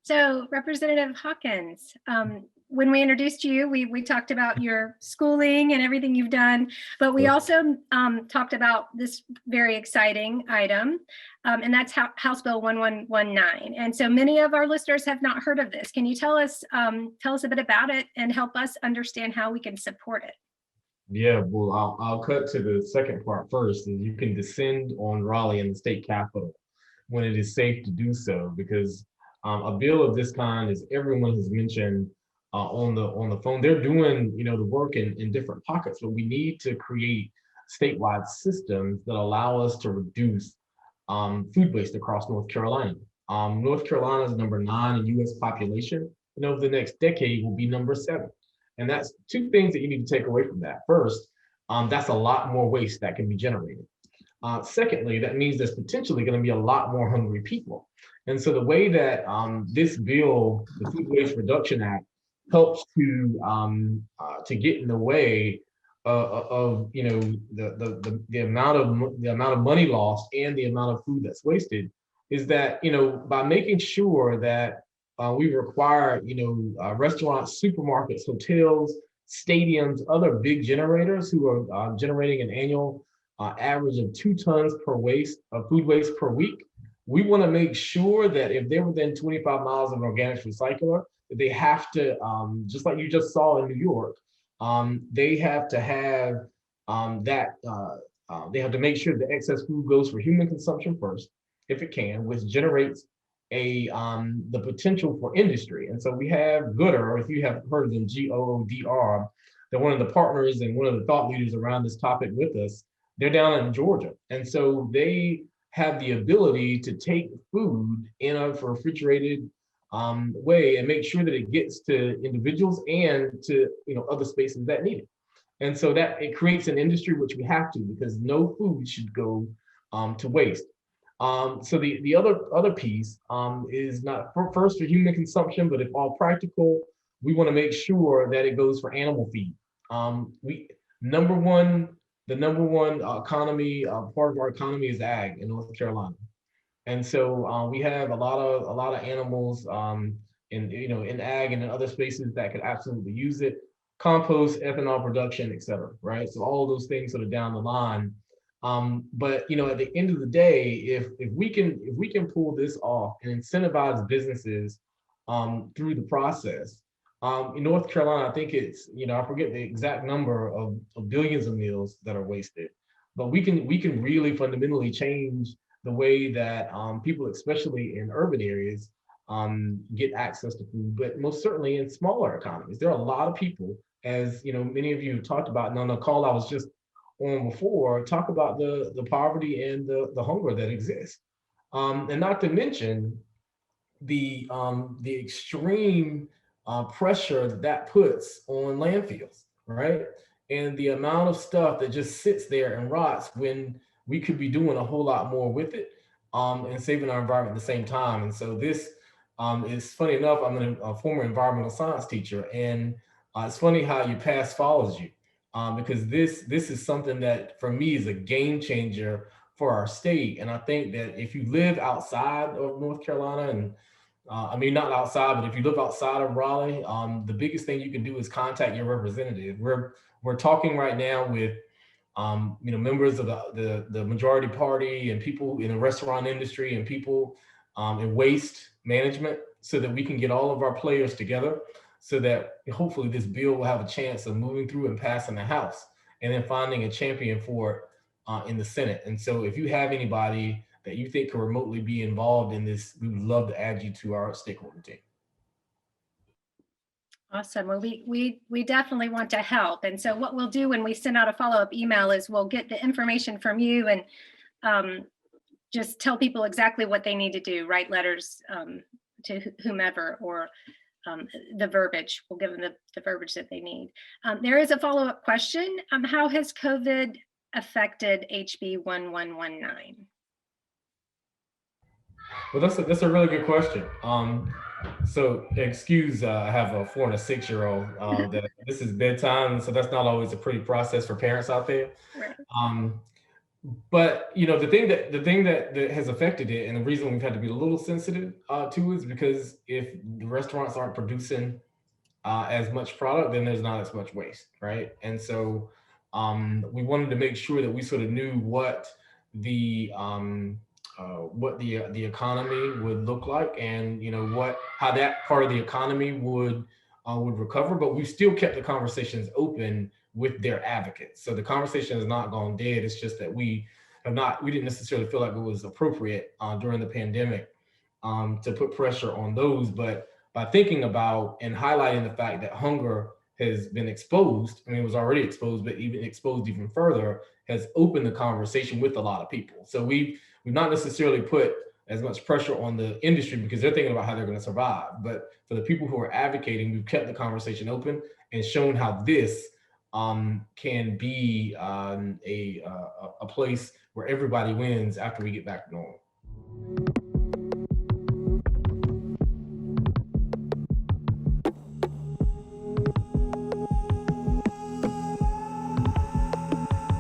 So Representative Hawkins, when we introduced you, we talked about your schooling and everything you've done, but we also talked about this very exciting item, and that's House Bill 1119. And so many of our listeners have not heard of this. Can you tell us a bit about it and help us understand how we can support it? Yeah, well, I'll cut to the second part first. Is you can descend on Raleigh and the state capitol when it is safe to do so, because a bill of this kind, as everyone has mentioned on the phone, they're doing the work in different pockets, but we need to create statewide systems that allow us to reduce food waste across North Carolina. North Carolina is number 9 in U.S. population, and over the next decade will be number 7. And that's two things that you need to take away from that. First, that's a lot more waste that can be generated. Secondly, that means there's potentially going to be a lot more hungry people. And so the way that this bill, the Food Waste Reduction Act, helps to get in the way of the amount of money lost and the amount of food that's wasted, is that by making sure that we require restaurants, supermarkets, hotels, stadiums, other big generators who are generating an annual average of 2 tons of food waste per week. We want to make sure that if they're within 25 miles of an organics recycler, that they have to, just like you just saw in New York, they have to have they have to make sure the excess food goes for human consumption first, if it can, which generates the potential for industry. And so we have Gooder, if you have heard of them, GOODR, they're one of the partners and one of the thought leaders around this topic with us. They're down in Georgia. And so they have the ability to take food in a refrigerated way and make sure that it gets to individuals and to other spaces that need it. And so that it creates an industry, which we have to, because no food should go to waste. So the other piece is not first for human consumption, but if all practical, we want to make sure that it goes for animal feed. The number one economy part of our economy is ag in North Carolina, and so we have a lot of animals in ag and in other spaces that could absolutely use it. Compost, ethanol production, et cetera. Right. So all of those things sort of down the line. But at the end of the day, if we can pull this off and incentivize businesses through the process, in North Carolina, I think it's I forget the exact number of billions of meals that are wasted, but we can really fundamentally change the way that people, especially in urban areas, get access to food. But most certainly in smaller economies, there are a lot of people, as many of you have talked about, and on the call I was just on before, talk about the poverty and the hunger that exists, and not to mention the extreme pressure that puts on landfills, right? And the amount of stuff that just sits there and rots when we could be doing a whole lot more with it, and saving our environment at the same time. And so this is funny enough. I'm a former environmental science teacher, and it's funny how your past follows you. Because this is something that for me is a game changer for our state. And I think that if you live outside of North Carolina, and I mean not outside, but if you live outside of Raleigh, the biggest thing you can do is contact your representative. We're talking right now with members of the majority party and people in the restaurant industry and people in waste management, so that we can get all of our players together, so that hopefully this bill will have a chance of moving through and passing the House, and then finding a champion for it in the Senate. And so if you have anybody that you think could remotely be involved in this, we would love to add you to our stakeholder team. Awesome. Well, we definitely want to help. And so what we'll do when we send out a follow-up email is we'll get the information from you and just tell people exactly what they need to do, write letters to whomever, or the verbiage. We'll give them the verbiage that they need. There is a follow-up question. How has COVID affected HB 1119? Well, that's a really good question. So excuse, I have a 4 and a 6-year-old that this is bedtime, so that's not always a pretty process for parents out there. Right. But you know, the thing that has affected it, and the reason we've had to be a little sensitive to, is because if the restaurants aren't producing as much product, then there's not as much waste, right? And so we wanted to make sure that we sort of knew what the economy would look like, and you know what how that part of the economy would recover. But we still kept the conversations open with their advocates. So the conversation has not gone dead. It's just that we didn't necessarily feel like it was appropriate during the pandemic to put pressure on those. But by thinking about and highlighting the fact that hunger has been exposed, I mean, it was already exposed, but even exposed even further, has opened the conversation with a lot of people. So we've not necessarily put as much pressure on the industry because they're thinking about how they're going to survive. But for the people who are advocating, we've kept the conversation open and shown how this can be a place where everybody wins after we get back to normal.